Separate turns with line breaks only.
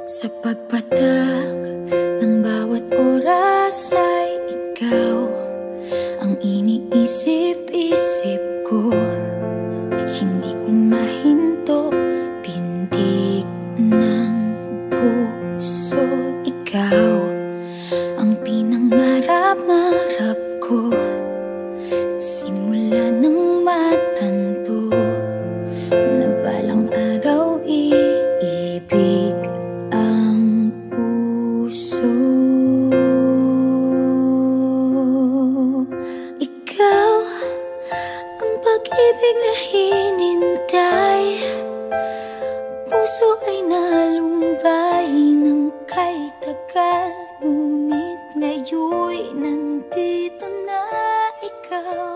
Sa pagpatak ng bawat oras ay ikaw ang iniisip-isip ko. Hindi ko mahinto, pintig ng puso. Ikaw ang pinangarap-ngarap ko, simula ng matanto na balang araw iibig ang puso. Ikaw ang pag-ibig na hinintay, puso ay nalumbay ng kay tagal. Ngunit ngayon'y nandito na ikaw.